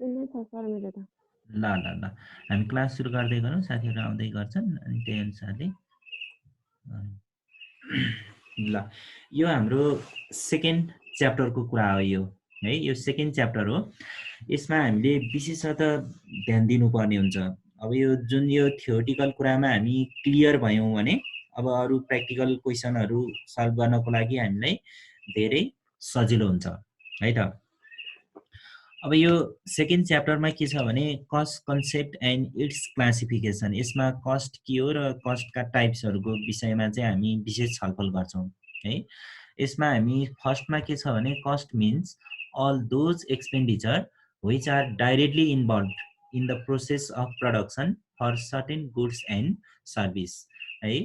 सुन्दै छ सर मेरो त। ल ल ल हामी क्लास सुरु गर्दै गरौँ, साथीहरू आउँदै गर्छन् अनि त्यही अनुसारले ल यो हाम्रो सेकेन्ड च्याप्टरको कुरा हो यो है, यो सेकेन्ड च्याप्टर हो। यसमा हामीले विशेषतः ध्यान दिनुपर्ने हुन्छ। अब यो जुन यो थियोरिटिकल कुरामा हामी क्लियर भयौँ भने अब अरू प्र्याक्टिकल क्वेसनहरू सल्भ गर्नको लागि हामीलाई धेरै सजिलो हुन्छ है त। अब यो सेकेन्ड च्याप्टरमा के छ भने cost concept and it's classification. यसमा कस्ट के हो र कस्टका टाइप्सहरूको विषयमा चाहिँ हामी विशेष छलफल गर्छौँ है। यसमा हामी फर्स्टमा के छ भने cost means all those expenditure which are directly involve in the process of production for certain goods and service है।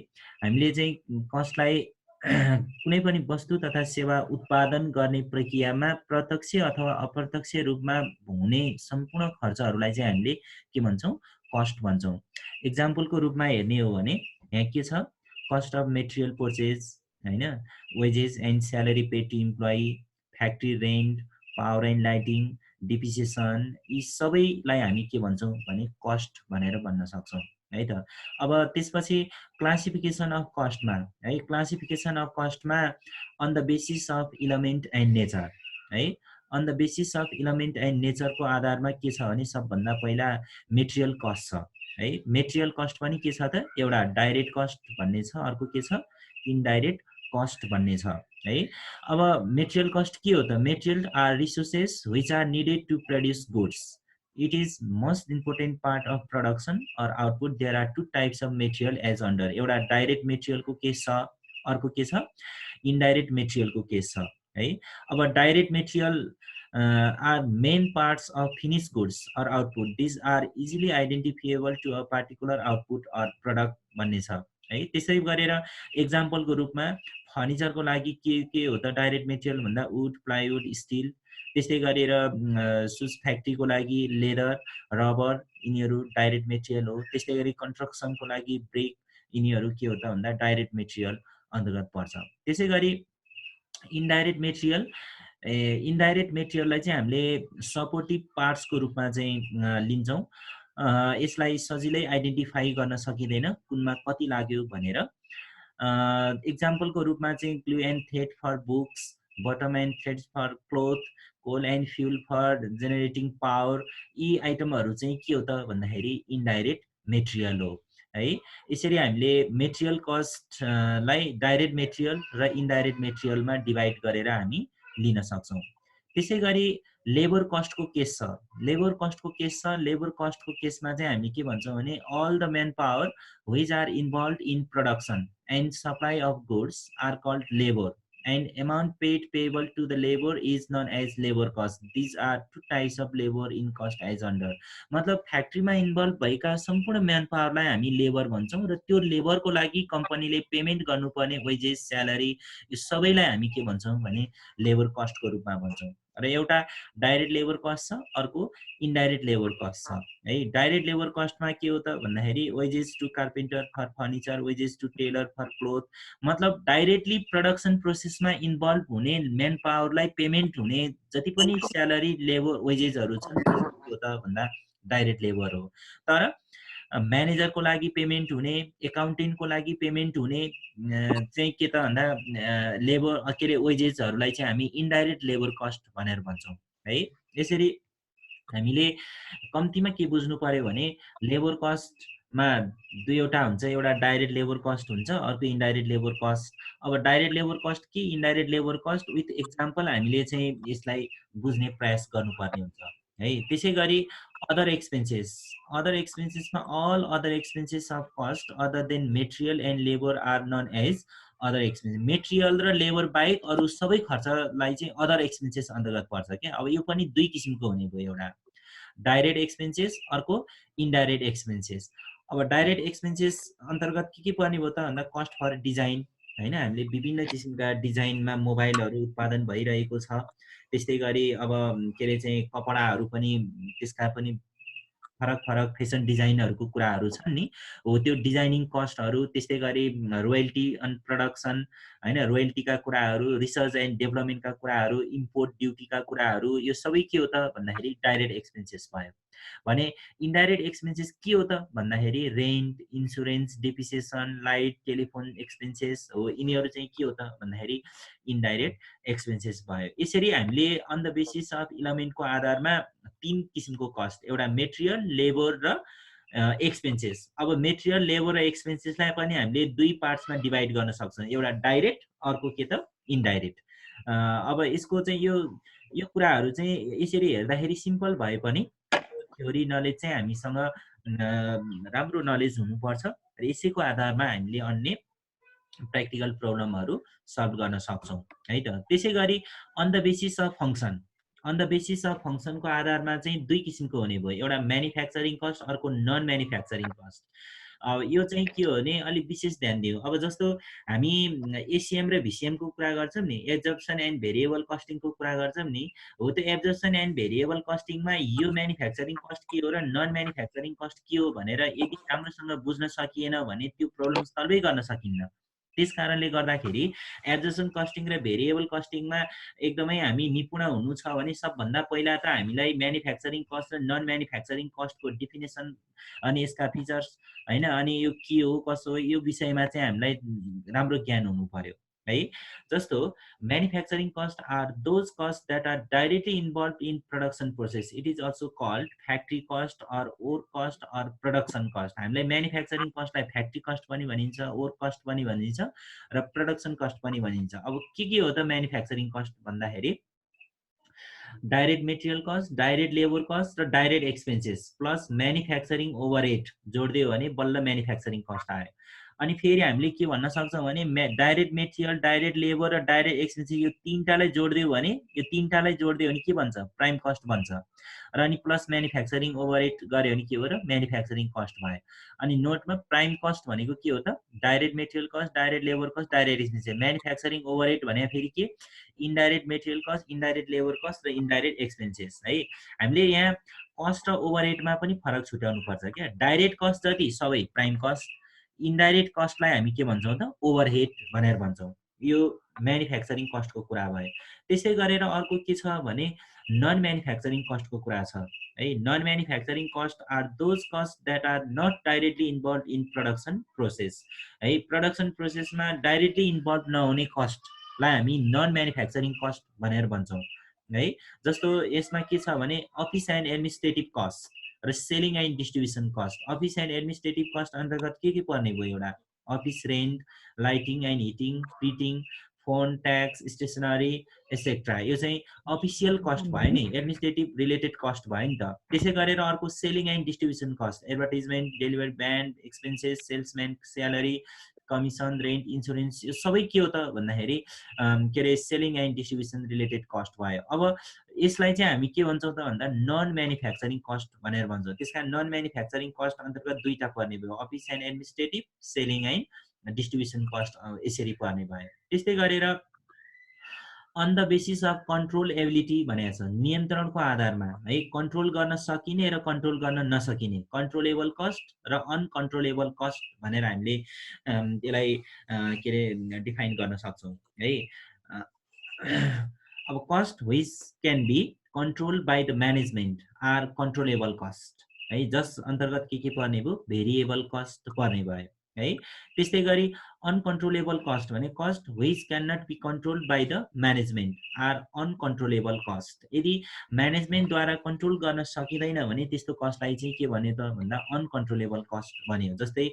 हामीले चाहिँ कस्टलाई कुनै पनि वस्तु तथा सेवा उत्पादन गर्ने प्रक्रियामा प्रत्यक्ष अथवा अप्रत्यक्ष रूपमा हुने सम्पूर्ण खर्चहरूलाई चाहिँ हामीले के भन्छौँ, कस्ट भन्छौँ। इक्जाम्पलको रूपमा हेर्ने हो भने यहाँ के छ, कस्ट अफ मेटेरियल पर्चेज हैन, wages and salary paid to employee, factory rent, power and lighting, depreciation, यी सबैलाई हामी के भन्छौँ भने कस्ट भनेर भन्न सक्छौँ है त। अब त्यसपछि क्लासिफिकेसन अफ कस्टमा है, क्लासिफिकेसन अफ कस्टमा on the basis of element and nature है। On the basis of element and नेचरको आधारमा के छ भने सबभन्दा पहिला मेटेरियल कस्ट छ है। मेटेरियल कस्ट पनि के छ त, एउटा डाइरेक्ट कस्ट भन्ने छ, अर्को के छ इनडाइरेक्ट कस्ट भन्ने छ है। अब मेटेरियल कस्ट के हो त, material or resources which are needed to produce goods. It is most important part of production or output. There are two types of material as under. एउटा डाइरेक्ट मेटेरियलको केस छ, अर्को के छ इनडाइरेक्ट मेटेरियलको केस छ है। अब direct material are main parts of finish goods or output. These are easily identifiable to a particular output or product भन्ने छ है। त्यसै गरेर एक्जाम्पलको रूपमा फर्निचरको लागि के हो त डाइरेक्ट मेटेरियल भन्दा वुड, प्लाइवुड, स्टिल। त्यस्तै गरेर सुज फ्याक्ट्रीको लागि लेदर, रबर, यिनीहरू डाइरेक्ट मेटेरियल हो। त्यस्तै गरी कन्स्ट्रक्सनको लागि ब्रिक, यिनीहरू के हो त भन्दा डाइरेक्ट मेटेरियल अन्तर्गत पर्छ। त्यसै गरी इनडाइरेक्ट मेटेरियल, इनडाइरेक्ट मेटेरियललाई चाहिँ हामीले सपोर्टिभ पार्ट्सको रूपमा चाहिँ लिन्छौँ। यसलाई सजिलै आइडेन्टिफाई गर्न सकिँदैन कुनमा कति लाग्यो भनेर। एक्जाम्पलको रूपमा चाहिँ glue and thread for books, button and threads for cloth, coal and fuel for generating power, यी आइटमहरू चाहिँ के हो त भन्दाखेरि इनडाइरेक्ट मेटेरियल हो है। यसरी हामीले मेटेरियल कस्टलाई डाइरेक्ट मेटेरियल र इनडाइरेक्ट मेटेरियलमा डिभाइड गरेर हामी लिन सक्छौँ। त्यसै गरी लेबर कस्टको केस छ, लेबर कस्टको केस छ। लेबर कस्टको केसमा चाहिँ हामी के भन्छौँ भने all the manpower which are involved in production and supply of goods are called labor, and amount paid payable to the labor is known as labor cost. These are two types of labor in cost as under. मतलब फ्याक्ट्रीमा involve भएका सम्पूर्ण man पावरलाई हामी labour भन्छौँ र त्यो लेबरको लागि कम्पनीले payment गर्नुपर्ने वेजेस, स्यालेरी, यो सबैलाई हामी के भन्छौँ भने लेबर कस्टको रूपमा भन्छौँ। र एउटा डाइरेक्ट लेबर कस्ट छ, अर्को इनडाइरेक्ट लेबर कस्ट छ है। डाइरेक्ट लेबर कस्टमा के हो त भन्दाखेरि wages to carpenter for furniture, wages to tailor for cloth. मतलब डाइरेक्टली प्रोडक्सन प्रोसेसमा इन्भल्भ हुने म्यान पावरलाई पेमेन्ट हुने जति पनि स्यालेरी, लेबर, वेजेसहरू छन् त्यो के हो त भन्दा डाइरेक्ट लेबर हो। तर म्यानेजरको लागि पेमेन्ट हुने, एकाउन्टेन्टको लागि पेमेन्ट हुने चाहिँ के त भन्दा लेबर के अरे वेजेसहरूलाई चाहिँ हामी इनडाइरेक्ट लेबर कस्ट भनेर भन्छौँ है। यसरी हामीले कम्तीमा के बुझ्नु पर्यो भने लेबर कस्टमा दुईवटा हुन्छ, एउटा डाइरेक्ट लेबर कस्ट हुन्छ, अर्को इनडाइरेक्ट लेबर कस्ट। अब डाइरेक्ट लेबर कस्ट कि indirect labour cost with example हामीले चाहिँ यसलाई बुझ्ने प्रयास गर्नुपर्ने हुन्छ है। त्यसै गरी अदर एक्सपेन्सेस, अदर एक्सपेन्सेसमा all other expenses of cost other than material and labour are known as other expenses. Material र लेबर बाहेक अरू सबै खर्चलाई चाहिँ अदर एक्सपेन्सेस अन्तर्गत पर्छ क्या। अब यो पनि दुई किसिमको हुने भयो, एउटा डाइरेक्ट एक्सपेन्सेस, अर्को इनडाइरेक्ट एक्सपेन्सेस। अब डाइरेक्ट एक्सपेन्सेस अन्तर्गत के पर्ने भयो त भन्दा कस्ट फर डिजाइन हैन, हामीले विभिन्न किसिमका डिजाइनमा मोबाइलहरू उत्पादन भइरहेको छ। त्यस्तै गरी अब के अरे चाहिँ कपडाहरू पनि त्यसका पनि फरक फरक फेसन डिजाइनहरूको कुराहरू छन् नि, हो त्यो डिजाइनिङ कस्टहरू, त्यस्तै गरी रोयल्टी अन प्रोडक्सन हैन, रोयल्टीका कुराहरू, रिसर्च एन्ड डेभलपमेन्टका कुराहरू, इम्पोर्ट ड्युटीका कुराहरू, यो सबै के हो त भन्दाखेरि डाइरेक्ट एक्सपेन्सेस भयो। भने इन्डाइरेक्ट एक्सपेन्सेस के हो त भन्दाखेरि rent, insurance, depreciation, light, telephone expenses हो, यिनीहरू चाहिँ के हो त भन्दाखेरि इन्डाइरेक्ट एक्सपेन्सेस भयो। यसरी हामीले अन द बेसिस अफ इलिमेन्टको आधारमा 3 किसिमको कस्ट, एउटा मेटेरियल, लेबर र एक्सपेन्सेस। अब मेटेरियल, लेबर र एक्सपेन्सेसलाई पनि हामीले 2 पार्ट्समा डिभाइड गर्न सक्छौँ, एउटा डाइरेक्ट, अर्को के त इन्डाइरेक्ट। अब यसको चाहिँ यो कुराहरू चाहिँ यसरी हेर्दाखेरि सिम्पल भए पनि थ्योरी नलेज चाहिँ हामीसँग राम्रो नलेज हुनुपर्छ र यसैको आधारमा हामीले अन्य प्र्याक्टिकल प्रब्लमहरू सल्भ गर्न सक्छौँ है त। त्यसै गरी on the basis of function, on the basis of फङ्सनको आधारमा चाहिँ 2 किसिमको हुने भयो, एउटा म्यानुफ्याक्चरिङ कस्ट, अर्को नन म्यानुफ्याक्चरिङ कस्ट। अब यो चाहिँ के हो भने अलिक विशेष ध्यान दियो। अब जस्तो हामी एसिएम र भिसिएमको कुरा गर्छौँ नि, एब्जर्प्सन एन्ड भेरिएबल कस्टिङको कुरा गर्छौँ नि, हो त्यो एब्जर्प्सन एन्ड भेरिएबल कस्टिङमा यो म्यानुफ्याक्चरिङ कस्ट के हो र नन म्यानुफ्याक्चरिङ कस्ट के हो भनेर यदि राम्रोसँग बुझ्न सकिएन भने त्यो प्रब्लम सल्भै गर्न सकिन्न। त्यस कारणले गर्दाखेरि एब्जर्प्सन कस्टिङ र भेरिएबल कस्टिङमा एकदमै हामी निपुण हुनु छ भने सबभन्दा पहिला त हामीलाई म्यानुफ्याक्चरिङ कस्ट र नन म्यानुफ्याक्चरिङ कस्टको डिफिनेसन अनि यसका फिचर्स हैन, अनि यो के हो कसो हो यो विषयमा चाहिँ हामीलाई राम्रो ज्ञान हुनु पर्यो है। जस्तो manufacturing cost are those costs that are directly involved in production process. It is also called factory cost or ore cost or production cost. हामीलाई म्यानुफ्याक्चरिङ कस्टलाई फ्याक्ट्री कस्ट पनि भनिन्छ, ओर कस्ट पनि भनिन्छ र प्रोडक्सन कस्ट पनि भनिन्छ। अब के हो त म्यानुफ्याक्चरिङ कस्ट भन्दाखेरि direct material cost, direct labour cost र direct expenses plus manufacturing overhead जोड्दियो भने बल्ल म्यानुफ्याक्चरिङ कस्ट आयो। अनि फेरि हामीले के भन्न सक्छौँ भने डाइरेक्ट मेटेरियल, डाइरेक्ट लेबर र डाइरेक्ट एक्सपेन्सेस यो तीनटालाई जोड्दियो भने के भन्छ प्राइम कस्ट भन्छ र अनि प्लस म्यानुफ्याक्चरिङ ओभरहेड गऱ्यो भने के हो र म्यानुफ्याक्चरिङ कस्ट भयो। अनि नोटमा प्राइम कस्ट भनेको के हो त direct material cost, direct labour cost, direct expenses. Manufacturing overhead भने फेरि के indirect material cost, indirect labour cost र इन्डाइरेक्ट एक्सपेन्सेस है। हामीले यहाँ कस्ट र ओभरहेडमा पनि फरक छुट्याउनु पर्छ क्या। डाइरेक्ट कस्ट जति सबै प्राइम कस्ट, इन्डाइरेक्ट कस्टलाई हामी के भन्छौँ त ओभरहेड भनेर भन्छौँ। यो म्यानुफ्याक्चरिङ कस्टको कुरा भयो। त्यसै गरेर अर्को के छ भने नन म्यानुफ्याक्चरिङ कस्टको कुरा छ है। Non manufacturing cost are those cost that are not directly involve in production process है। प्रोडक्सन प्रोसेसमा डाइरेक्टली इन्भल्भ नहुने कस्टलाई हामी नन म्यानुफ्याक्चरिङ कस्ट भनेर भन्छौँ है। जस्तो यसमा के छ भने अफिस एन्ड एडमिनिस्ट्रेटिभ कस्ट र selling and distribution cost. Office and administrative cost अन्तर्गत के पर्ने भयो, एउटा office rent, lighting and heating, printing, phone, tax, stationery etcetera, यो चाहिँ अफिसियल कस्ट भयो नि, एडमिनिस्ट्रेटिभ रिलेटेड कस्ट भयो नि त। त्यसै गरेर अर्को selling and distribution cost, advertisement, delivery ब्यान्ड expenses, salesman salary, commission, rent, insurance, यो सबै के हो त भन्दाखेरि के अरे selling and distribution related cost भयो। अब यसलाई चाहिँ हामी के भन्छौँ त भन्दा नन म्यानुफ्याक्चरिङ कस्ट भनेर भन्छौँ। त्यस कारण नन म्यानुफ्याक्चरिङ कस्ट अन्तर्गत दुईटा पर्ने भयो, office and administrative, selling and distribution cost यसरी पर्ने भयो। त्यस्तै गरेर on the basis of control ability भनेको छ, नियन्त्रणको आधारमा है, कन्ट्रोल गर्न सकिने र कन्ट्रोल गर्न नसकिने कन्ट्रोलेबल कस्ट र अनकन्ट्रोलेबल कस्ट भनेर हामीले यसलाई के अरे डिफाइन गर्न सक्छौँ है। अब cost which can be control by the management are controllable cost है, जस अन्तर्गत के पर्ने भयो भेरिएबल कस्ट पर्ने भयो है। त्यस्तै गरी अनकन्ट्रोलेबल कस्ट भने cost which can not be controlled by the management are uncontrollable cost. यदि म्यानेजमेन्टद्वारा कन्ट्रोल गर्न सकिँदैन भने त्यस्तो कस्टलाई चाहिँ के भन्यो त भन्दा अनकन्ट्रोलेबल कस्ट भन्यो। जस्तै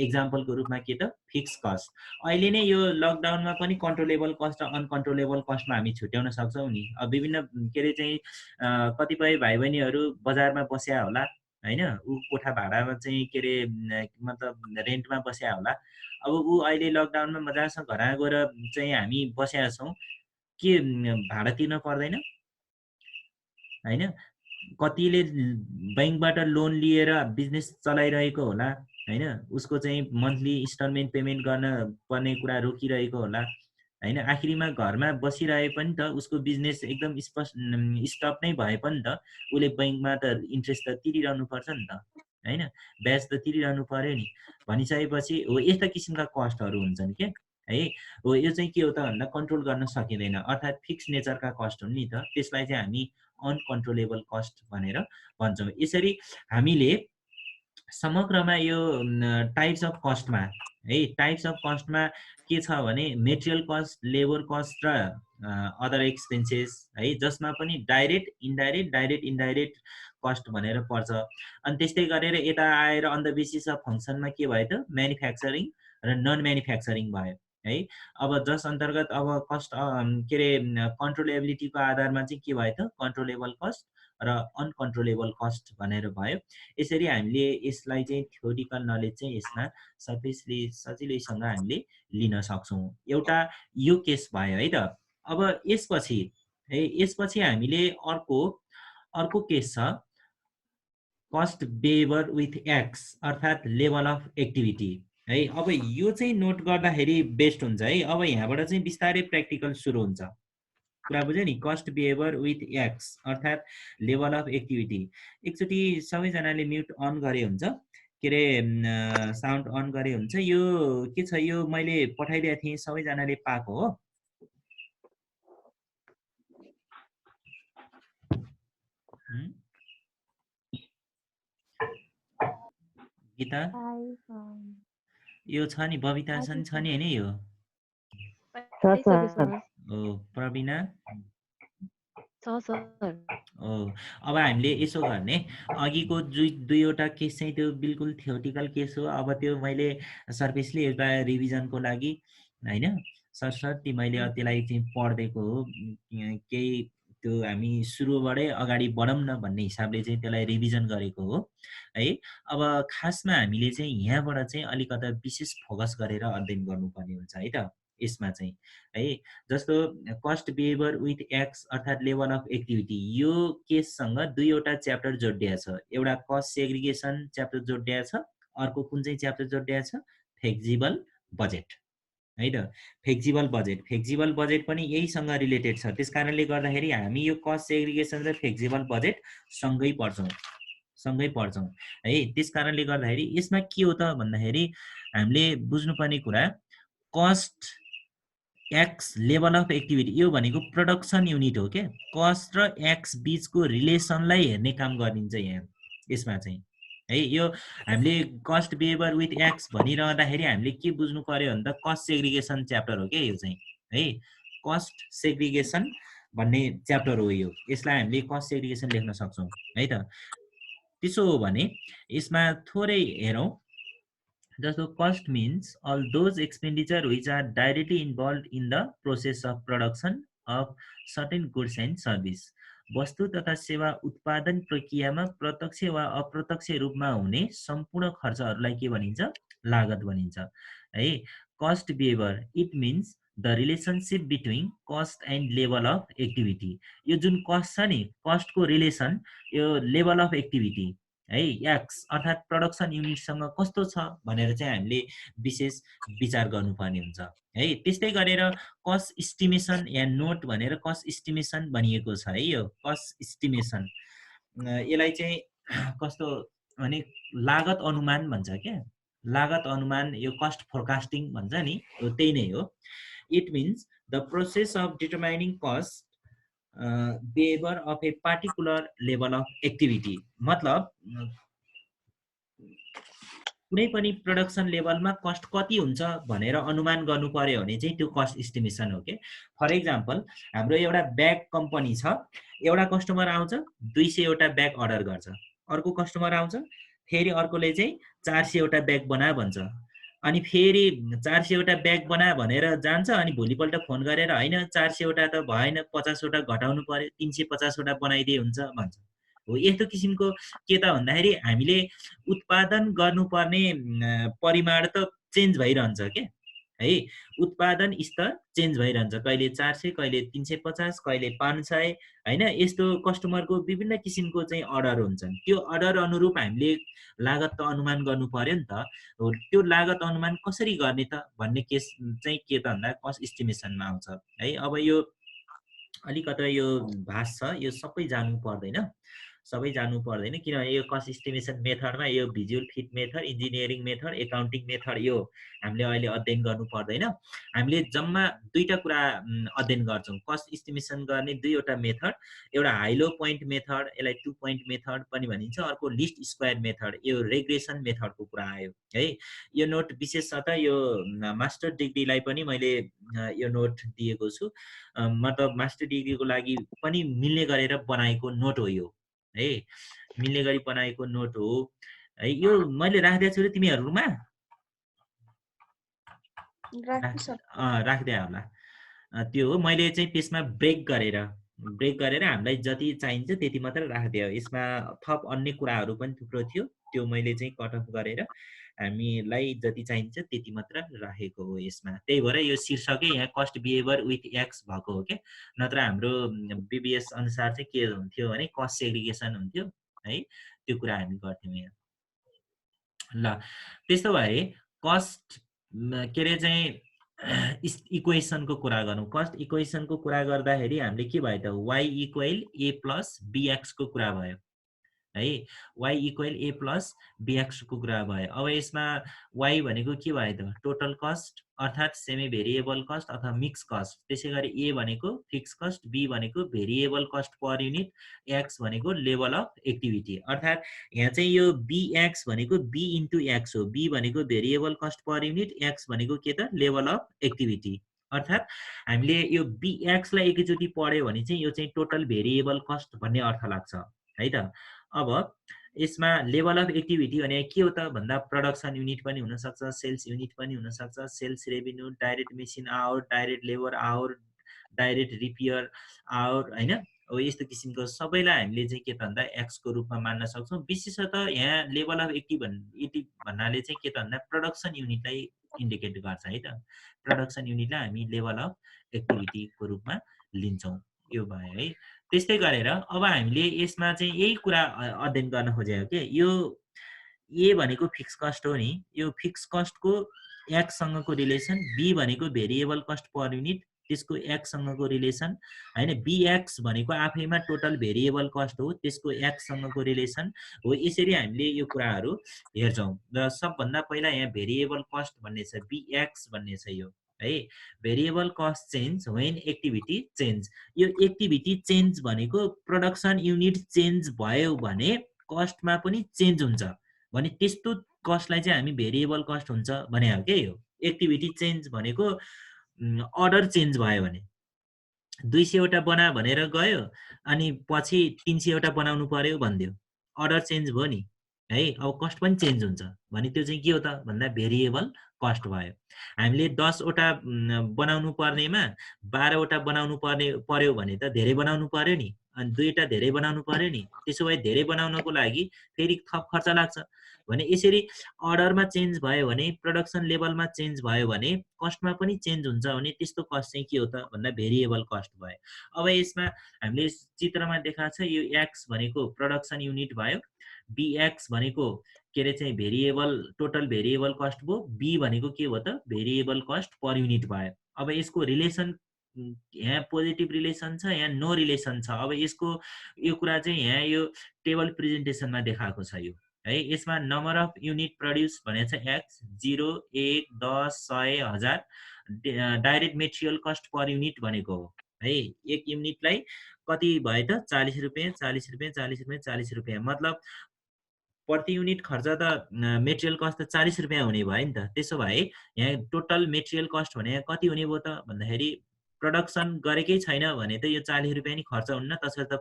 एक्जाम्पलको रूपमा के त फिक्स कस्ट। अहिले नै यो लकडाउनमा पनि कन्ट्रोलेबल कस्ट र अनकन्ट्रोलेबल कस्टमा हामी छुट्याउन सक्छौँ नि। विभिन्न के अरे चाहिँ कतिपय भाइ बहिनीहरू बजारमा बस्या होला हैन, ऊ कोठा भाडामा चाहिँ के अरे मतलब रेन्टमा बस्या होला। अब ऊ अहिले लकडाउनमा मजासँग घर गएर चाहिँ हामी बसेका छौँ, के भाडा तिर्न पर्दैन हैन। कतिले बैंकबाट लोन लिएर बिजनेस चलाइरहेको होला हैन, उसको चाहिँ मन्थली इन्स्टलमेन्ट पेमेन्ट गर्न पर्ने कुरा रोकिरहेको होला। हैन। आखिरीमा घरमा बसिरहे पनि त उसको बिजनेस एकदम स्टप नै भए पनि त उसले बैंकमा त इन्ट्रेस्ट त तिरिरहनु पर्छ नि त, हैन। ब्याज त तिरिरहनु पर्यो नि। भनिसकेपछि हो यस्ता किसिमका कस्टहरू हुन्छन् के है। हो यो चाहिँ के हो त भन्दा कन्ट्रोल गर्न सकिँदैन, अर्थात् फिक्स नेचरका कस्ट हुन् नि त, त्यसलाई चाहिँ हामी अनकन्ट्रोलेबल कस्ट भनेर भन्छौँ। यसरी हामीले समग्रमा यो टाइप्स अफ कस्टमा है, टाइप्स अफ कस्टमा के छ भने मेटेरियल कस्ट, लेबर कस्ट र अदर एक्सपेन्सेस है, जसमा पनि direct indirect, direct indirect cost भनेर पर्छ। अनि त्यस्तै गरेर यता आएर अन द बेसिस अफ फङ्सनमा के भयो त म्यानुफ्याक्चरिङ र नन म्यानुफ्याक्चरिङ भयो है। अब जस अन्तर्गत अब कस्ट के अरे कन्ट्रोलेबिलिटीको आधारमा चाहिँ के भयो त कन्ट्रोलेबल कस्ट र अनकन्ट्रोलेबल कस्ट भनेर भयो। यसरी हामीले यसलाई चाहिँ थ्योरिटिकल नलेज चाहिँ यसमा सजिलैसँग हामीले लिन सक्छौँ। एउटा यो केस भयो है त। अब यसपछि है, यसपछि हामीले अर्को केस छ कस्ट बेयर विथ एक्स अर्थात् लेभल अफ एक्टिभिटी है। अब यो चाहिँ नोट गर्दाखेरि बेस्ट हुन्छ है। अब यहाँबाट चाहिँ बिस्तारै प्र्याक्टिकल सुरु हुन्छ, कुरा बुझ्यो नि। कस्ट बिहेभियर विथ एक्स अर्थात् लेभल अफ एक्टिभिटी। एकचोटि सबैजनाले म्युट अन गरे हुन्छ, के अरे साउन्ड अन गरे हुन्छ। यो के छ, यो मैले पठाइदिएको थिएँ, सबैजनाले पाएको हो। गीता यो छ नि, बबिता छ नि हैन, यो ओ प्रवीणा ओ। अब हामीले यसो गर्ने, अघिको दुईवटा केस चाहिँ त्यो बिल्कुल थ्योरिटिकल केस हो। अब त्यो मैले सर्भिसले एउटा रिभिजनको लागि हैन सरसर्ती मैले त्यसलाई चाहिँ पढ्दिएको हो, केही त्यो हामी सुरुबाटै अगाडि बढौँ न भन्ने हिसाबले चाहिँ त्यसलाई रिभिजन गरेको हो है। अब खासमा हामीले चाहिँ यहाँबाट चाहिँ अलिकता विशेष फोकस गरेर अध्ययन गर्नुपर्ने हुन्छ है त यसमा चाहिँ है। जस्तो कस्ट बिहेभियर विथ एक्स अर्थात् लेभल अफ एक्टिभिटी, यो केससँग दुईवटा च्याप्टर जोडिया छ। एउटा कस्ट सेग्रिगेसन च्याप्टर जोडिया छ, अर्को कुन चाहिँ च्याप्टर जोडिया छ, फ्लेक्जिबल बजेट है त। फ्लेक्जिबल बजेट पनि यहीसँग रिलेटेड छ। त्यस कारणले गर्दाखेरि हामी यो कस्ट सेग्रिगेसन र फ्लेक्जिबल बजेट सँगै पढ्छौँ है। त्यस कारणले गर्दाखेरि यसमा के हो त भन्दाखेरि हामीले बुझ्नुपर्ने कुरा cost x level of activity यो भनेको प्रोडक्सन युनिट हो के। कस्ट र एक्स बीचको रिलेसनलाई हेर्ने काम गरिन्छ यहाँ यसमा चाहिँ है। यो हामीले कस्ट बिहेभियर विथ एक्स भनिरहँदाखेरि हामीले के बुझ्नु पर्यो भन्दा कस्ट सेग्रिगेसन च्याप्टर हो के यो चाहिँ है। कस्ट सेग्रिगेसन भन्ने च्याप्टर हो यो, यसलाई हामीले कस्ट सेग्रिगेसन लेख्न सक्छौँ है त। त्यसो हो भने यसमा थोरै हेरौँ। जस्तो cost means all those expenditure which are directly involved in the process of production of certain goods and service। वस्तु तथा सेवा उत्पादन प्रक्रियामा प्रत्यक्ष वा अप्रत्यक्ष रूपमा हुने सम्पूर्ण खर्चहरूलाई के भनिन्छ, लागत भनिन्छ है। Cost behaviour it means the relationship between cost and level of activity. यो जुन कस्ट छ नि, कस्टको रिलेसन यो लेभल अफ एक्टिभिटी है एक्स अर्थात् प्रोडक्सन युनिटसँग कस्तो छ भनेर चाहिँ हामीले विशेष विचार गर्नुपर्ने हुन्छ है। त्यस्तै गरेर कस्ट इस्टिमेसन या नोट भनेर कस्ट इस्टिमेसन भनिएको छ है। यो कस्ट इस्टिमेसन यसलाई चाहिँ कस्तो भने लागत अनुमान भन्छ क्या, लागत अनुमान। यो कस्ट फोरकास्टिङ भन्छ नि, त्यही नै हो। It means the process of determining cost behaviour of a particular level of activity. मतलब कुनै पनि प्रोडक्सन लेभलमा कस्ट कति हुन्छ भनेर अनुमान गर्नु पर्यो भने चाहिँ त्यो कस्ट इस्टिमेसन हो के। फर इक्जाम्पल हाम्रो एउटा ब्याग कम्पनी छ, एउटा कस्टमर आउँछ 200 वटा ब्याग अर्डर गर्छ, अर्को कस्टमर आउँछ फेरि अर्कोले चाहिँ 400 वटा ब्याग बना भन्छ, अनि फेरि 400 वटा ब्याग बना भनेर जान्छ, अनि भोलिपल्ट फोन गरेर हैन 400 वटा त भएन 50 वटा घटाउनु पर्यो 350 वटा बनाइदिए हुन्छ भन्छ। हो यस्तो किसिमको के त भन्दाखेरि हामीले उत्पादन गर्नुपर्ने परिमाण त चेन्ज भइरहन्छ के है। उत्पादन स्तर चेन्ज भइरहन्छ, कहिले 400, कहिले 350, कहिले 500, हैन। यस्तो कस्टमरको विभिन्न किसिमको चाहिँ अर्डर हुन्छन्। त्यो अर्डर अनुरूप हामीले लागत त अनुमान गर्नु पर्यो नि त। हो, त्यो लागत अनुमान कसरी गर्ने त भन्ने केस चाहिँ के त भन्दा कस्ट इस्टिमेसनमा आउँछ है। अब यो अलिकता यो भाष छ, यो सबै जान्नु पर्दैन, सबै जान्नु पर्दैन, किनभने यो कस्ट इस्टिमेसन मेथडमा यो visual fit method, engineering method, accounting method यो हामीले अहिले अध्ययन गर्नु पर्दैन। हामीले जम्मा दुईटा कुरा अध्ययन गर्छौँ। कस्ट इस्टिमेसन गर्ने दुईवटा मेथड, एउटा हाइलो पोइन्ट मेथड, यसलाई 2 पोइन्ट मेथड पनि भनिन्छ, अर्को लिस्ट स्क्वायर मेथड, यो रेग्रेसन मेथडको कुरा आयो है। यो नोट विशेषतः यो मास्टर डिग्रीलाई पनि मैले यो नोट दिएको छु, मतलब मास्टर डिग्रीको लागि पनि मिल्ने गरेर बनाएको नोट हो यो है, मिल्ने गरी बनाएको नोट हो है। यो मैले राखिदिएको छु र तिमीहरूमा राखिदिए होला। त्यो हो, मैले चाहिँ त्यसमा ब्रेक गरेर हामीलाई जति चाहिन्छ त्यति मात्र राखिदियो। यसमा थप अन्य कुराहरू पनि थुप्रो थियो, त्यो मैले चाहिँ कट अफ गरेर हामीलाई जति चाहिन्छ त्यति मात्र राखेको हो यसमा। त्यही भएर यो शीर्षकै यहाँ कस्ट बिहेभियर विथ एक्स भएको हो क्या। नत्र हाम्रो बिबिएस अनुसार चाहिँ के हुन्थ्यो भने कस्ट सेग्रिगेसन हुन्थ्यो है, त्यो कुरा हामी गर्थ्यौँ यहाँ। ल त्यस्तो भए कस्ट के अरे चाहिँ इक्वेसनको कुरा गरौँ। कस्ट इक्वेसनको कुरा गर्दाखेरि हामीले के भयो त, वाइ इक्वल ए प्लस बिएक्सको कुरा भयो है। वाइ इक्वल ए प्लस बिएक्सको कुरा भयो। अब यसमा वाइ भनेको के भयो त, टोटल कस्ट अर्थात् सेमी भेरिएबल कस्ट अथवा मिक्स कस्ट। त्यसै गरी ए भनेको फिक्स कस्ट, बी भनेको variable cost per unit, x भनेको लेभल अफ एक्टिभिटी। अर्थात् यहाँ चाहिँ यो बिएक्स भनेको बी इन्टु एक्स हो। बी भनेको variable cost per unit, x भनेको के त, लेभल अफ एक्टिभिटी। अर्थात् हामीले यो बिएक्सलाई एकैचोटि पढ्यो भने चाहिँ यो चाहिँ टोटल भेरिएबल कस्ट भन्ने अर्थ लाग्छ है त। अब यसमा लेभल अफ एक्टिभिटी भने के हो त भन्दा प्रोडक्सन युनिट पनि हुनसक्छ, सेल्स युनिट पनि हुनसक्छ, sales revenue, direct machine hour, direct labour hour, direct repair hour हैन। अब यस्तो किसिमको सबैलाई हामीले चाहिँ के त भन्दा एक्सको रूपमा मान्न सक्छौँ। विशेषतः यहाँ लेभल अफ एक्टिभिटी भन्नाले चाहिँ के त भन्दा प्रोडक्सन युनिटलाई इन्डिकेट गर्छ है त। प्रोडक्सन युनिटलाई हामी लेभल अफ एक्टिभिटीको रूपमा लिन्छौँ। यो भयो है। त्यस्तै गरेर अब हामीले यसमा चाहिँ यही कुरा अध्ययन गर्न खोजेको के, यो ए भनेको फिक्स कस्ट हो नि, यो फिक्स कस्टको एक्ससँगको रिलेसन, बी भनेको भेरिएबल कस्ट पर युनिट त्यसको एक्ससँगको रिलेसन हैन, बिएक्स भनेको आफैमा टोटल भेरिएबल कस्ट हो त्यसको एक्ससँगको रिलेसन हो। यसरी हामीले यो कुराहरू हेर्छौँ। र सबभन्दा पहिला यहाँ भेरिएबल कस्ट भन्ने छ, बिएक्स भन्ने छ यो है। Variable cost change when activity change. यो एक्टिभिटी चेन्ज भनेको प्रोडक्सन युनिट चेन्ज भयो भने कस्टमा पनि चेन्ज हुन्छ भने त्यस्तो कस्टलाई चाहिँ हामी भेरिएबल कस्ट हुन्छ भने हो के। यो एक्टिभिटी चेन्ज भनेको अर्डर चेन्ज भयो भने 200 वटा बना भनेर गयो अनि पछि 300 वटा बनाउनु पर्यो भनिदियो, अर्डर चेन्ज भयो नि है। अब कस्ट पनि चेन्ज हुन्छ भने त्यो चाहिँ के हो त भन्दा भेरिएबल कस्ट भयो। हामीले 10 वटा बनाउनु पर्नेमा 12 वटा बनाउनु पर्यो भने त धेरै बनाउनु पर्यो नि, अनि 2 वटा धेरै बनाउनु पर्यो नि। त्यसो भए धेरै बनाउनको लागि फेरि थप खर्च लाग्छ भने यसरी अर्डरमा चेन्ज भयो भने, प्रोडक्सन लेभलमा चेन्ज भयो भने कस्टमा पनि चेन्ज हुन्छ भने त्यस्तो कस्ट चाहिँ के हो त भन्दा भेरिएबल कस्ट भयो। अब यसमा हामीले चित्रमा देखाएको छ, यो एक्स भनेको प्रोडक्सन युनिट भयो, बिएक्स भनेको के अरे चाहिँ भेरिएबल टोटल भेरिएबल कस्ट भयो, बी भनेको के हो त भेरिएबल कस्ट पर युनिट भयो। अब यसको रिलेसन यहाँ पोजिटिभ रिलेसन छ, यहाँ नो रिलेसन छ। अब यसको यो कुरा चाहिँ यहाँ यो टेबल प्रेजेन्टेसनमा देखाएको छ यो है। यसमा नम्बर अफ युनिट प्रड्युस भनेको छ x, 0, 1, 10, 100, 1000। Direct material cost per unit भनेको हो है। एक युनिटलाई कति भयो त 40 रुपियाँ, 40 रुपियाँ, 40 रुपियाँ, 40 रुपियाँ, मतलब प्रति युनिट खर्च त मेटेरियल कस्ट त 40 रुपियाँ हुने भयो नि त। त्यसो भए यहाँ टोटल मेटेरियल कस्ट भने कति हुने भयो त भन्दाखेरि प्रोडक्सन गरेकै छैन भने त यो 40 रुपियाँ नि खर्च हुन्न, तसर्थ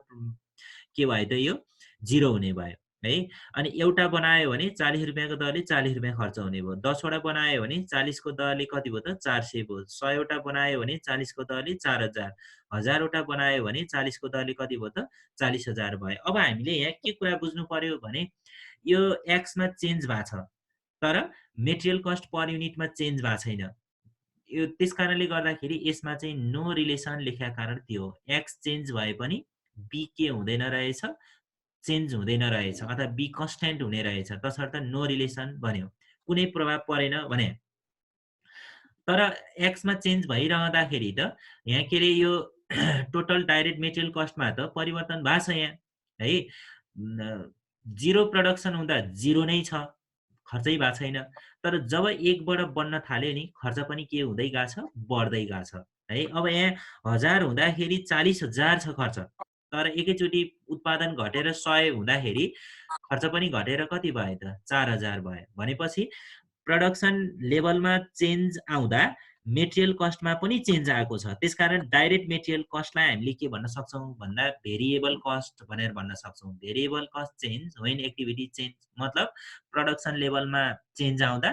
के भयो त यो 0 हुने भयो है। अनि एउटा बनायो भने 40 रुपियाँको दरले 40 रुपियाँ खर्च हुने भयो। 10 वटा बनायो भने 40 को दरले कति भयो त 400 भयो। 100 वटा बनायो भने 40 को दरले 4000। 1000 वटा बनायो भने 40 को दरले कति भयो त 40000 भयो। अब हामीले यहाँ के कुरा बुझ्नु पर्यो भने यो एक्समा चेन्ज भएको छ तर मेटेरियल कस्ट पर युनिटमा चेन्ज भएको छैन। यो त्यस कारणले गर्दाखेरि यसमा चाहिँ नो रिलेसन लेखेका कारण त्यो हो। एक्स चेन्ज भए पनि बी के हुँदैन रहेछ, चेन्ज हुँदैन रहेछ, अथवा बी कन्स्ट्यान्ट हुने रहेछ, तसर्थ नो रिलेसन भन्यो, कुनै प्रभाव परेन भने। तर एक्समा चेन्ज भइरहँदाखेरि त यहाँ के अरे यो टोटल डाइरेक्ट मेटेरियल कस्टमा त परिवर्तन भएको छ यहाँ है। जिरो प्रडक्सन हुँदा जिरो नै छ, खर्चै भएको छैन। तर जब एकबाट बन्न थाल्यो नि खर्च पनि के हुँदै गएको छ, बढ्दै गएको छ है। अब यहाँ 1000 हुँदाखेरि 40,000 छ खर्च, तर एकैचोटि उत्पादन घटेर 100 हुँदाखेरि खर्च पनि घटेर कति भयो त, 4000 भयो। भनेपछि प्रोडक्सन लेभलमा चेन्ज आउँदा मेटेरियल कस्टमा पनि चेन्ज आएको छ। त्यसकारण डाइरेक्ट मेटेरियल कस्टलाई हामीले के भन्न सक्छौँ भन्दा भेरिएबल कस्ट भनेर भन्न सक्छौँ। Variable cost change when activity change, मतलब प्रोडक्सन लेभलमा चेन्ज आउँदा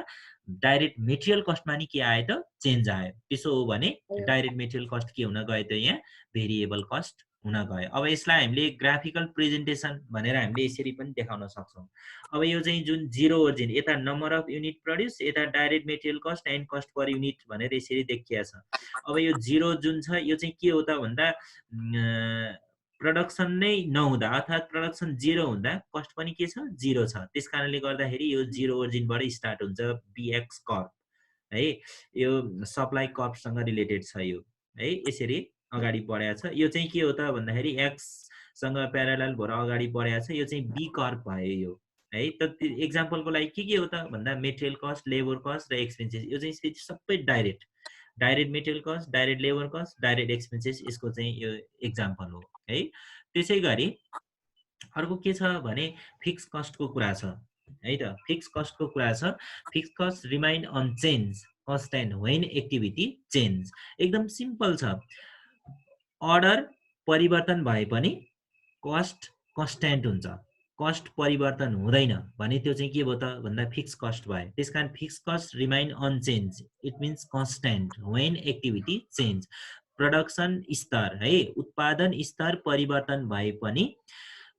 डाइरेक्ट मेटेरियल कस्टमा नि के आयो त, चेन्ज आयो। त्यसो हो भने डाइरेक्ट मेटेरियल कस्ट के हुन गयो त, यहाँ भेरिएबल कस्ट हुन गयो। अब यसलाई हामीले ग्राफिकल प्रेजेन्टेसन भनेर हामीले यसरी पनि देखाउन सक्छौँ। अब यो चाहिँ जुन जिरो ओरिजिन, यता नम्बर अफ युनिट प्रड्युस, यता direct material cost and cost per unit भनेर यसरी देखिया छ। अब यो जिरो जुन छ यो चाहिँ के हो त भन्दा प्रोडक्सन नै नहुँदा अर्थात् प्रोडक्सन जिरो हुँदा कस्ट पनि के छ, जिरो छ। त्यस कारणले गर्दाखेरि यो जिरो ओरिजिनबाट स्टार्ट हुन्छ बिएक्स कर्भ है। यो सप्लाई कर्भसँग रिलेटेड छ यो है, यसरी अगाडि बढाएको छ। यो चाहिँ के हो त भन्दाखेरि एक्ससँग प्यारालल भएर अगाडि बढाएको छ, यो चाहिँ बी कर्भ भयो यो है। त एक्जाम्पलको लागि के हो त भन्दा मेटेरियल कस्ट, लेबर कस्ट र एक्सपेन्सेस, यो चाहिँ सबै direct material cost, direct labour cost, direct expenses, यसको चाहिँ यो एक्जाम्पल हो है। त्यसै गरी अर्को के छ भने फिक्स कस्टको कुरा छ है त। फिक्स कस्टको कुरा छ, fix cost remain unchanged constant when activity change. एकदम सिम्पल छ, अर्डर परिवर्तन भए पनि कस्ट कन्स्ट्यान्ट हुन्छ, कस्ट परिवर्तन हुँदैन भने त्यो चाहिँ के भयो त भन्दा फिक्स कस्ट भयो। त्यसकारण fix cost remain unchanged, it means constant when activity change. Production स्तर है, उत्पादन स्तर परिवर्तन भए पनि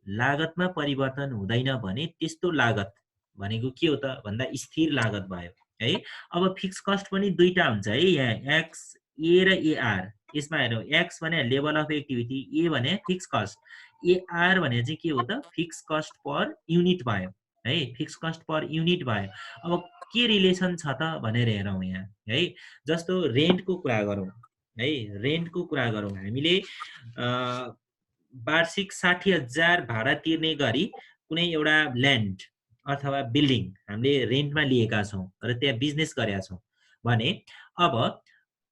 लागतमा परिवर्तन हुँदैन भने त्यस्तो लागत भनेको के हो त भन्दा स्थिर लागत भयो है। अब फिक्स कस्ट पनि दुईटा हुन्छ है, यहाँ एक्स ए र एआर। यसमा हेरौँ, एक्स भने लेभल अफ एक्टिभिटी, ए भने फिक्स कस्ट, एआर भने चाहिँ के हो त फिक्स कस्ट पर युनिट भयो है, फिक्स कस्ट पर युनिट भयो। अब के रिलेसन छ त भनेर हेरौँ यहाँ है। जस्तो रेन्टको कुरा गरौँ है, रेन्टको कुरा गरौँ हामीले वार्षिक 60,000 भाडा तिर्ने गरी कुनै एउटा ल्यान्ड अथवा बिल्डिङ हामीले रेन्टमा लिएका छौँ र त्यहाँ बिजनेस गरेका छौँ भने अब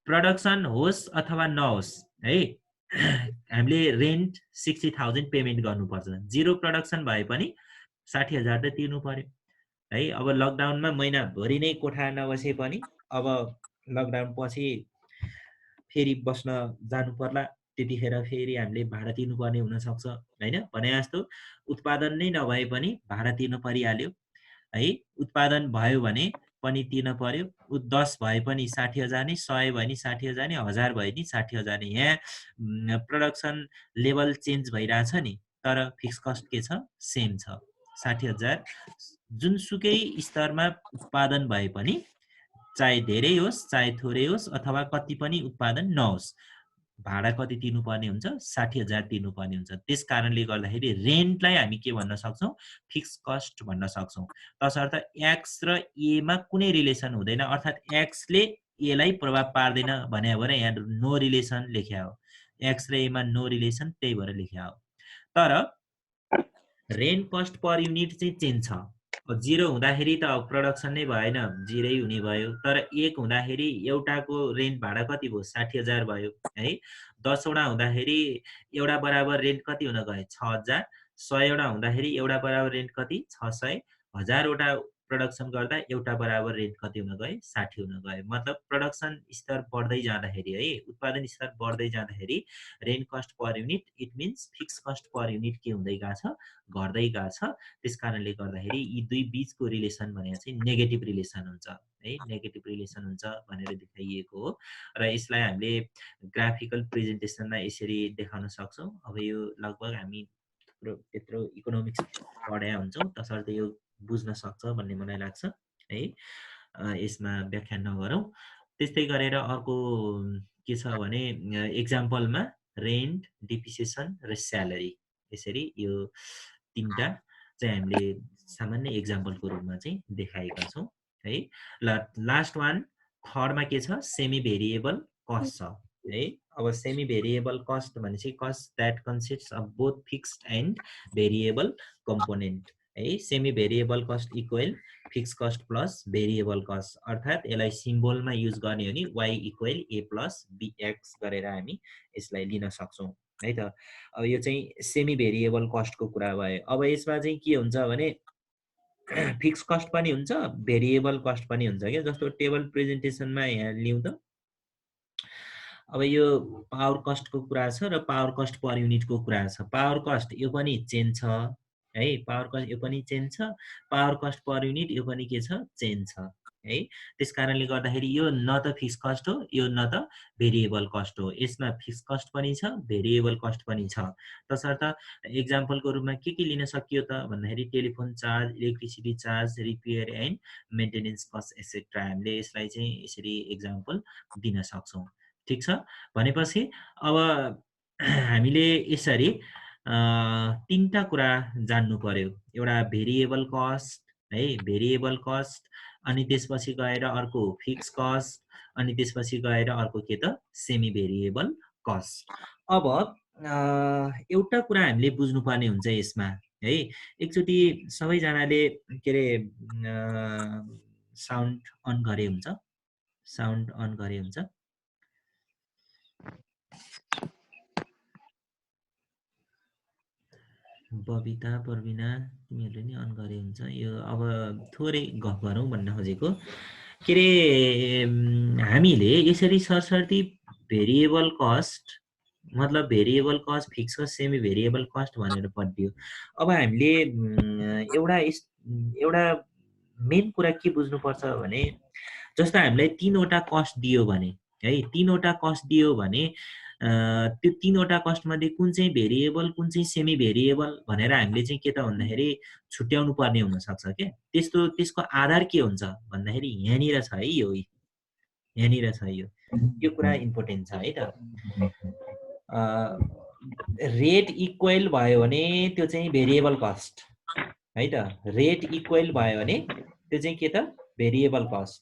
प्रोडक्सन होस् अथवा नहोस् है, हामीले रेन्ट 60,000 पेमेन्ट गर्नुपर्छ। जिरो प्रोडक्सन भए पनि 60,000 त तिर्नु पर्यो है। अब लकडाउनमा महिनाभरि नै कोठा नबसे पनि अब लकडाउन पछि फेरि बस्न जानु पर्ला, त्यतिखेर फेरि हामीले भाडा तिर्नुपर्ने हुनसक्छ होइन। भने जस्तो उत्पादन नै नभए पनि भाडा तिर्नु परिहाल्यो है। उत्पादन भयो भने पनि तिर्न पर्यो। 10 भए पनि 60,000 नै, 100 भयो नि 60,000 नै, 1000 भयो नि 60,000 नै। यहाँ प्रोडक्सन लेभल चेन्ज भइरहेछ नि, तर फिक्स कस्ट के छ, सेम छ 60,000। जुनसुकै स्तरमा उत्पादन भए पनि चाहे धेरै होस् चाहे थोरै होस् अथवा कति पनि उत्पादन नहोस्, भाडा कति तिर्नुपर्ने हुन्छ, 60,000 तिर्नुपर्ने हुन्छ। त्यस कारणले गर्दाखेरि रेन्टलाई हामी के भन्न सक्छौँ, फिक्स कस्ट भन्न सक्छौँ। तसर्थ एक्स र एमा कुनै रिलेसन हुँदैन, अर्थात् एक्सले एलाई प्रभाव पार्दैन भने भएर यहाँ नो रिलेसन लेख्या हो। एक्स र एमा नो रिलेसन, त्यही भएर लेख्या हो। तर रेन्ट कस्ट पर युनिट चाहिँ चेन्ज छ। जिरो हुँदाखेरि त प्रोडक्सन नै भएन, जिरै हुने भयो। तर एक हुँदाखेरि एउटाको रेन्ट भाडा कति भयो, 60,000 भयो है। 10 वटा हुँदाखेरि एउटा बराबर रेन्ट कति हुन गयो, 6,000। 100 वटा हुँदाखेरि एउटा बराबर रेन्ट कति, 600। 1000 वटा प्रोडक्सन गर्दा एउटा बराबर रेन्ट कति हुन गयो, 60 हुन गयो। मतलब प्रोडक्सन स्तर बढ्दै जाँदाखेरि है, उत्पादन स्तर बढ्दै जाँदाखेरि rent cost per unit, it means fix cost per unit के हुँदै गएको छ, घट्दै गएको छ। त्यस कारणले गर्दाखेरि यी दुई बीचको रिलेसन भनेको चाहिँ नेगेटिभ रिलेसन हुन्छ है, नेगेटिभ रिलेसन हुन्छ भनेर देखाइएको हो। र यसलाई हामीले ग्राफिकल प्रेजेन्टेसनमा यसरी देखाउन सक्छौँ। अब यो लगभग हामी त्यत्रो इकोनोमिक्स पढाएका हुन्छौँ, तसर्थ यो बुझ्न सक्छ भन्ने मलाई लाग्छ है। यसमा व्याख्या नगरौँ। त्यस्तै गरेर अर्को के छ भने एक्जाम्पलमा रेन्ट, डिप्रिसिएसन र स्यालेरी, यसरी यो तीनटा चाहिँ हामीले सामान्य एक्जाम्पलको रूपमा चाहिँ देखाएका छौँ है। ल लास्ट वान थर्डमा के छ, सेमी भेरिएबल कस्ट छ है। अब सेमी भेरिएबल कस्ट भनेपछि cost that consists of both fixed and variable component है। Semi variable cost equal fix cost plus variable cost, अर्थात् यसलाई सिम्बोलमा युज गर्ने हो नि y equal a plus bx गरेर हामी यसलाई लिन सक्छौँ है त। अब यो चाहिँ सेमी भेरिएबल कस्टको कुरा भयो। अब यसमा चाहिँ के हुन्छ भने फिक्स कस्ट पनि हुन्छ, भेरिएबल कस्ट पनि हुन्छ क्या। जस्तो टेबल प्रेजेन्टेसनमा यहाँ लिउँ त, अब यो पावर कस्टको कुरा छ र पावर कस्ट पर युनिटको कुरा छ। पावर कस्ट यो पनि चेन्ज छ है, पावर कस्ट यो पनि चेन्ज छ, पावर कस्ट पर युनिट यो पनि के छ, चेन्ज छ है। त्यस कारणले गर्दाखेरि यो न त फिक्स कस्ट हो, यो न त भेरिएबल कस्ट हो। यसमा फिक्स कस्ट पनि छ, भेरिएबल कस्ट पनि छ। तसर्थ एक्जाम्पलको रूपमा के लिन सकियो त भन्दाखेरि telephone charge, electricity charge, repair and maintenance cost etcetera, हामीले यसलाई चाहिँ यसरी एक्जाम्पल दिन सक्छौँ। ठिक छ। भनेपछि अब हामीले यसरी तीनटा कुरा जान्नु पर्यो। एउटा भेरिएबल कस्ट है, भेरिएबल कस्ट, अनि त्यसपछि गएर अर्को फिक्स कस्ट, अनि त्यसपछि गएर अर्को के त, सेमी भेरिएबल कस्ट। अब एउटा कुरा हामीले बुझ्नुपर्ने हुन्छ यसमा है। एकचोटि सबैजनाले के अरे साउन्ड अन गरे हुन्छ, साउन्ड अन गरे हुन्छ। बबिता, प्रवीणा, तिमीहरूले नि अन गरे हुन्छ। यो अब थोरै गफ गरौँ भन्न खोजेको के अरे, हामीले यसरी सरसर्ती भेरिएबल कस्ट मतलब variable cost, fix cost, semi variable cost भनेर पढ्दियो। अब हामीले एउटा मेन कुरा के बुझ्नुपर्छ भने, जस्तो हामीलाई तीनवटा कस्ट दियो भने है, तीनवटा कस्ट दियो भने त्यो तीनवटा कस्टमध्ये कुन चाहिँ भेरिएबल, कुन चाहिँ सेमी भेरिएबल भनेर हामीले चाहिँ के त भन्दाखेरि छुट्याउनु पर्ने हुनसक्छ क्या। त्यसको आधार के हुन्छ भन्दाखेरि यहाँनिर छ है, यो यहाँनिर छ, यो कुरा इम्पोर्टेन्ट छ है त। रेट इक्वल भयो भने त्यो चाहिँ भेरिएबल कस्ट है त। रेट इक्वल भयो भने त्यो चाहिँ के त, भेरिएबल कस्ट।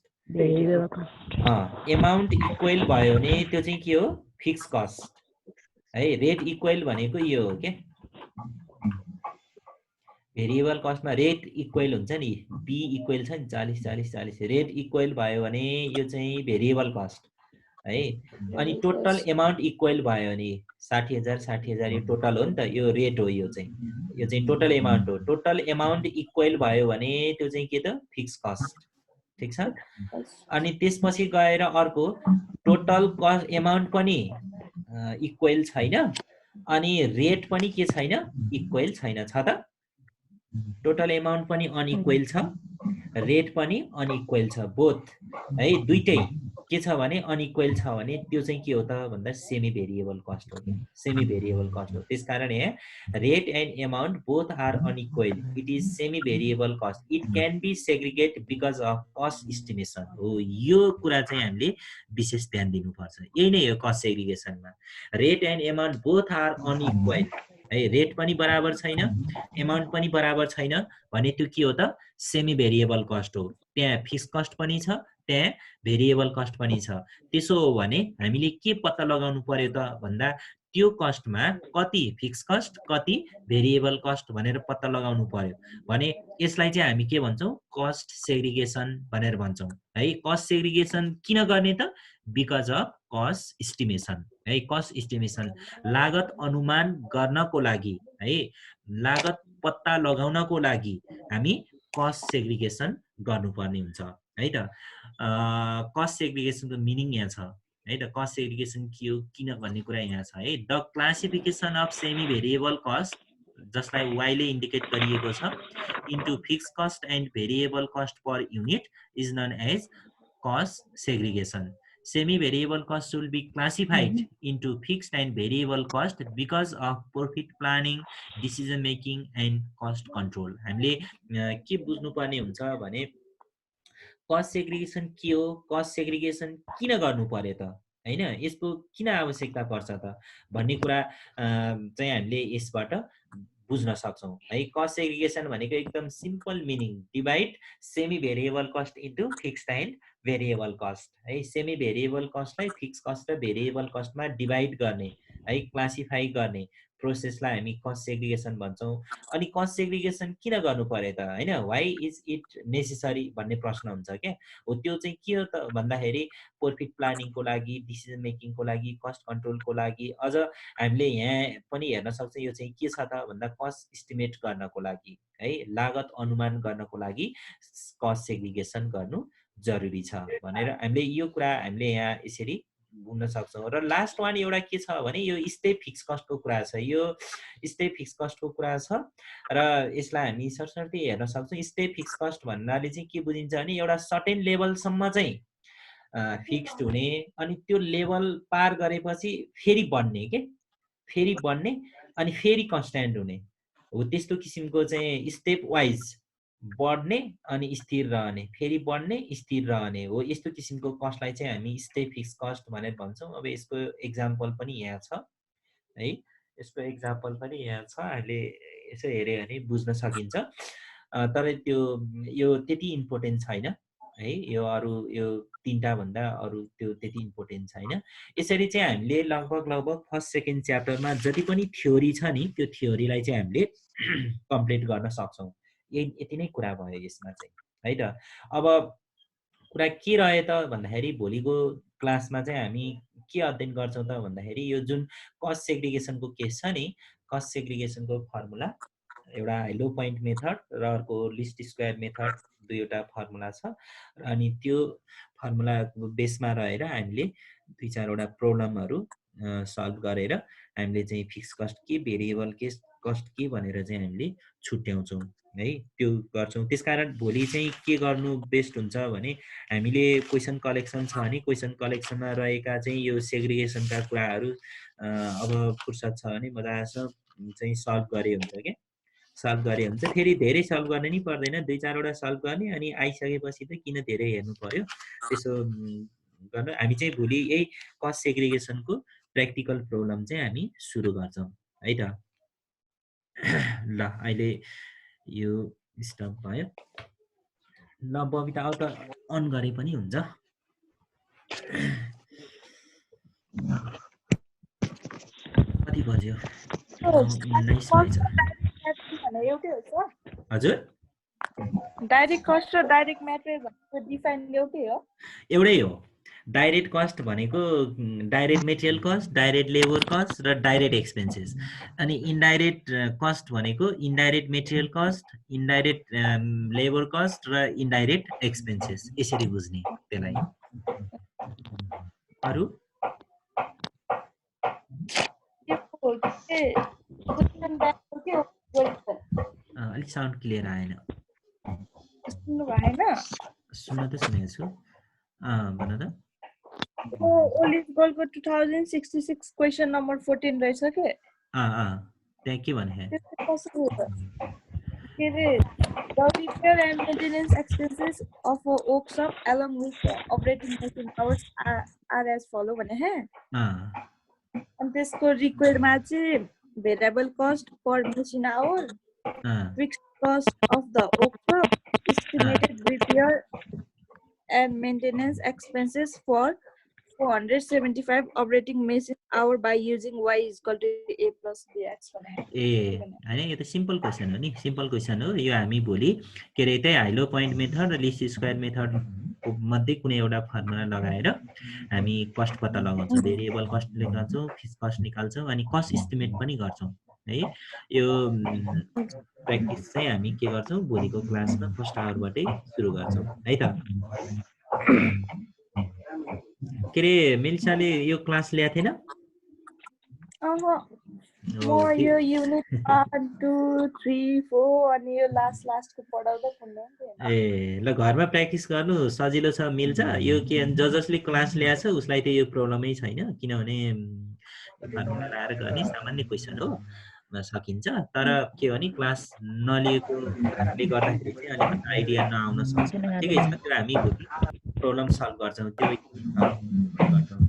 एमाउन्ट इक्वल भयो भने त्यो चाहिँ के हो, फिक्स कस्ट है। रेट इक्वल भनेको यो हो के, भेरिएबल कस्टमा रेट इक्वल हुन्छ नि, बी इक्वल छ नि 40 40 40, रेट इक्वल भयो भने यो चाहिँ भेरिएबल कस्ट है। अनि टोटल एमाउन्ट इक्वल भयो भने 60,000 60,000 यो टोटल हो नि त, यो रेट हो, यो चाहिँ टोटल एमाउन्ट हो। टोटल एमाउन्ट इक्वल भयो भने त्यो चाहिँ के त, फिक्स कस्ट। ठिक छ। अनि त्यसपछि गएर अर्को टोटल कस्ट एमाउन्ट पनि इक्वल छैन, अनि रेट पनि के छैन, इक्वल छैन, छ त। टोटल एमाउन्ट पनि अनइक्वल छ, रेट पनि अनइक्वल छ, बोथ है, दुईटै के छ भने अनइक्वल छ भने त्यो चाहिँ के हो त भन्दा सेमी भेरिएबल कस्ट हो, सेमी भेरिएबल कस्ट हो। त्यसकारण यहाँ rate and amount both are unequal, it is semi variable cost, it can be segregate because of cost estimation हो। यो कुरा चाहिँ हामीले विशेष ध्यान दिनुपर्छ, यही नै हो कस्ट सेग्रिगेसनमा। Rate and amount both are unequal है, रेट पनि बराबर छैन, एमाउन्ट पनि बराबर छैन भने त्यो के हो त, सेमी भेरिएबल कस्ट हो। त्यहाँ फिक्स कस्ट पनि छ, त्यहाँ भेरिएबल कस्ट पनि छ। त्यसो हो भने हामीले के पत्ता लगाउनु पर्यो त भन्दा त्यो कस्टमा कति फिक्स कस्ट, कति भेरिएबल कस्ट भनेर पत्ता लगाउनु पर्यो भने यसलाई चाहिँ हामी के भन्छौँ, कस्ट सेग्रिगेसन भनेर भन्छौँ है। कस्ट सेग्रिगेसन किन गर्ने त, बिकज अफ कस्ट इस्टिमेसन है। कस्ट इस्टिमेसन लागत अनुमान गर्नको लागि है, लागत पत्ता लगाउनको लागि हामी कस्ट सेग्रिगेसन गर्नुपर्ने हुन्छ है त। कस्ट सेग्रिगेसनको मिनिङ यहाँ छ है त। कस्ट सेग्रिगेसन के हो, किन भन्ने कुरा यहाँ छ है। The classification of semi variable cost, जसलाई वाइले इन्डिकेट गरिएको छ, into fix cost and variable cost per unit is known as cost segregation. Semi-variable cost will be classified into fixed and variable cost because of profit planning, decision making and cost control. हामीले के बुझ्नु पर्ने हुन्छ भने cost segregation के हो, cost segregation किन गर्नु पर्यो त हैन, यसको किन आवश्यकता पर्छ त भन्ने कुरा चाहिँ हामीले यसबाट बुझ्न सक्छौँ है। कस्ट सेग्रिगेसन भनेको एकदम simple meaning, divide semi variable cost into fixed and variable cost है। सेमी भेरिएबल कस्टलाई फिक्स कस्ट र भेरिएबल कस्टमा डिभाइड गर्ने है, क्लासिफाई गर्ने प्रोसेसलाई हामी कस्ट सेग्रिगेसन भन्छौँ। अनि कस्ट सेग्रिगेसन किन गर्नु पर्यो त हैन, वाइ इज इट नेसेसरी भन्ने प्रश्न हुन्छ क्या। हो त्यो चाहिँ के हो त भन्दाखेरि प्रफिट प्लानिङको लागि, डिसिजन मेकिङको लागि, कस्ट कन्ट्रोलको लागि, अझ हामीले यहाँ पनि हेर्न सक्छौँ यो चाहिँ के छ त भन्दा कस्ट इस्टिमेट गर्नको लागि है, लागत अनुमान गर्नको लागि कस्ट सेग्रिगेसन गर्नु जरुरी छ भनेर हामीले यो कुरा हामीले यहाँ यसरी बुझ्न सक्छौँ। र लास्ट वान एउटा के छ भने यो स्टेप फिक्स कस्टको कुरा छ। यो स्टेप फिक्स कस्टको कुरा छ र यसलाई हामी सरसर्ती हेर्न सक्छौँ। स्टेप फिक्स कस्ट भन्नाले चाहिँ के बुझिन्छ भने एउटा सर्टेन लेभलसम्म चाहिँ फिक्स्ड हुने, अनि त्यो लेभल पार गरेपछि फेरि बढ्ने के, फेरि बढ्ने अनि फेरि कन्स्ट्यान्ट हुने हो, त्यस्तो किसिमको चाहिँ स्टेप वाइज बढ्ने अनि स्थिर रहने, फेरि बढ्ने स्थिर रहने हो, यस्तो किसिमको कस्टलाई चाहिँ हामी स्टेप फिक्स कस्ट भनेर भन्छौँ। अब यसको एक्जाम्पल पनि यहाँ छ है, यसको एक्जाम्पल पनि यहाँ छ, हामीले यसो हेऱ्यो भने बुझ्न सकिन्छ। तर त्यो यो त्यति इम्पोर्टेन्ट छैन है, यो अरू यो तीनटा भन्दा अरू त्यो त्यति इम्पोर्टेन्ट छैन। यसरी चाहिँ हामीले लगभग फर्स्ट सेकेन्ड च्याप्टरमा जति पनि थ्योरी छ नि त्यो थ्योरीलाई चाहिँ हामीले कम्प्लिट गर्न सक्छौँ। यति नै कुरा भयो यसमा चाहिँ है त। अब कुरा के रह्यो त भन्दाखेरि भोलिको क्लासमा चाहिँ हामी के अध्ययन गर्छौँ त भन्दाखेरि यो जुन कस्ट सेग्रिगेसनको केस छ नि, कस्ट सेग्रिगेसनको फर्मुला एउटा लो पोइन्ट मेथड र अर्को लिस्ट स्क्वायर मेथड, दुईवटा फर्मुला छ। अनि त्यो फर्मुलाको बेसमा रहेर हामीले दुई चारवटा प्रब्लमहरू सल्भ गरेर हामीले चाहिँ फिक्स कस्ट के, भेरिएबल कस्ट के भनेर चाहिँ हामीले छुट्याउँछौँ है, त्यो गर्छौँ। त्यसकारण भोलि चाहिँ के गर्नु बेस्ट हुन्छ भने हामीले क्वेसन कलेक्सन छ भने क्वेसन कलेक्सनमा रहेका चाहिँ यो सेग्रिगेसनका कुराहरू अब फुर्सद छ भने मजासँग चाहिँ सल्भ गरे हुन्छ क्या, सल्भ गरे हुन्छ। फेरि धेरै सल्भ गर्ने नि पर्दैन, दुई चारवटा सल्भ गर्ने अनि आइसकेपछि त किन धेरै हेर्नु पर्यो, त्यसो गर्न हामी चाहिँ भोलि यही कस्ट सेग्रिगेसनको प्र्याक्टिकल प्रब्लम चाहिँ हामी सुरु गर्छौँ है त। ल अहिले यो स्टप भयो। ल बबिता आउ त, अन गरे पनि हुन्छ। कति बज्यो? 19 भएछ। हजुर, डाइरेक्ट कस्ट र डाइरेक्ट मेटेरियल भनेको डिफाइन एउटै हो? एउटै हो। डाइरेक्ट कस्ट भनेको direct material cost, direct labour cost र डाइरेक्ट एक्सपेन्सेस। अनि इन्डाइरेक्ट कस्ट भनेको indirect material cost, indirect labour cost र इन्डाइरेक्ट एक्सपेन्सेस, यसरी बुझ्ने त्यसलाई। अरू अलिक साउन्ड क्लियर आएन। सुन्न त सुनेको छु, भन त। ओलिभ गोल्डको 2066 क्वेसन नम्बर 14 रहेछ के? त्यहाँ के भने? The repair and maintenance expenses of a workshop along with operating machine hours are as follow भने है। अनि त्यसको रिक्वायर्डमा चाहिँ variable cost per machine hour, fixed cost of the workshop, estimated repair and maintenance expenses for 475 operating machine hour by using y is equal to a plus bx भने। ए हैन, यो त simple question हो नि, सिम्पल क्वेसन हो यो। हामी भोलि के अरे त्यही हाइलो पोइन्ट मेथड र लिस्ट स्क्वायर मेथड मध्ये कुनै एउटा फर्मुला लगाएर हामी कस्ट पत्ता लगाउँछौँ, भेरिएबल कस्ट निकाल्छौँ, फिक्स कस्ट निकाल्छौँ, अनि कस्ट इस्टिमेट पनि गर्छौँ है। यो प्र्याक्टिस चाहिँ हामी के गर्छौँ भोलिको क्लासमा फर्स्ट आवरबाटै सुरु गर्छौँ है त। के अरे मेलिसाले यो क्लास ल्याएको थिएन? म यो युनिट 1 2 3 4 अनि यो लास्टको पढाउँदा कुनै। ए ल घरमा प्र्याक्टिस गर्नु, सजिलो छ, मिल्छ। यो के जसले क्लास ल्याएछ उसलाई त यो प्रब्लमै छैन, किनभने फर्मुला लगाएर गर्ने सामान्य क्वेसन हो। सकिन्छ तर के हो नि क्लास नलिएकोले गर्दाखेरि चाहिँ अलिकति आइडिया नआउन सक्छ ठिकै छ त्यो हामी भोलि प्रब्लम सल्भ गर्छौँ त्यो गर्छौँ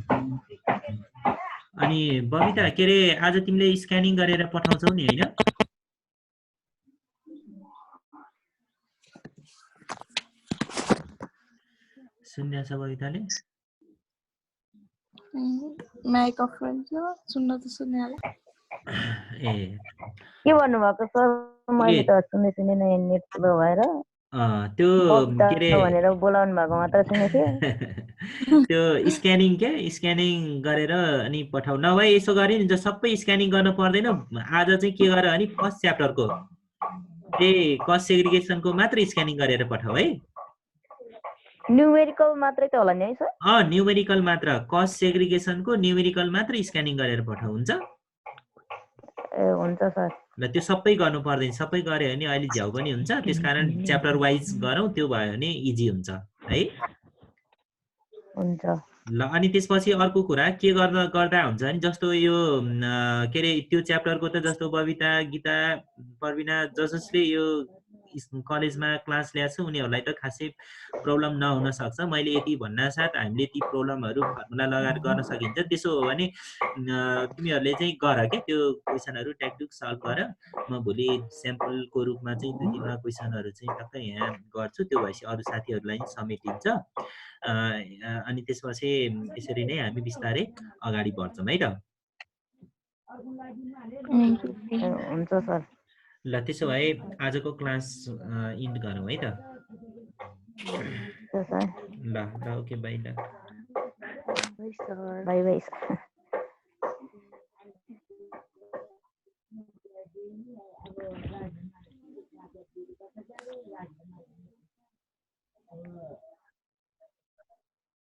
अनि बबिता के अरे आज तिमीले स्क्यानिङ गरेर पठाउँछौ नि होइन सुन्दैछ बबिताले माइक अफ गरिदियो सुन्न त सुन्ने होला ए के भन्नुभएको सर मैले त सुन्ने नेट स्लो भएर त्यो के रे भनेर बोलाउनु भएको मात्र सुनेको त्यो स्क्यानिङ गरेर अनि पठाउ नभए यसो गरे नि सबै स्क्यानिङ गर्न पर्दैन आज चाहिँ के गर अनि फर्स्ट च्याप्टरको त्यही कस्ट सेग्रिगेसनको मात्र स्क्यानिङ गरेर पठाउ है न्यूमेरिकल मात्रै त होला नि है सर न्यूमेरिकल मात्र कस्ट सेग्रिगेसनको न्यूमेरिकल मात्र स्क्यानिङ गरेर पठाउ हुन्छ ए हुन्छ सर ल त्यो सबै गर्नु पर्दैन सबै गरे भने अहिले झ्याउ पनि हुन्छ त्यसकारण च्याप्टर वाइज गरौँ त्यो भयो भने इजी हुन्छ है हुन्छ ल अनि त्यसपछि अर्को कुरा के गर्दा हुन्छ नि जस्तो यो के अरे त्यो च्याप्टरको त जस्तो बबिता गीता प्रवीणा जसले यो कलेजमा क्लास ल्याएको छ उनीहरूलाई त खासै प्रब्लम नहुन सक्छ मैले यति भन्नासाथ हामीले ती प्रब्लमहरू फर्मुला लगाएर गर्न सकिन्छ त्यसो हो भने तिमीहरूले चाहिँ गर के त्यो क्वेसनहरू ट्याकटुक सल्भ गर म भोलि स्याम्पलको रूपमा चाहिँ 2-3 क्वेसनहरू चाहिँ टक्कै यहाँ गर्छु त्यो भएपछि अरू साथीहरूलाई समेटिन्छ अनि त्यसपछि यसरी नै हामी बिस्तारै अगाडि बढ्छौँ है त हुन्छ सर ल त्यसो भए आजको क्लास इन्ड गरौँ है त ल ओके बाइ ल बाई बाई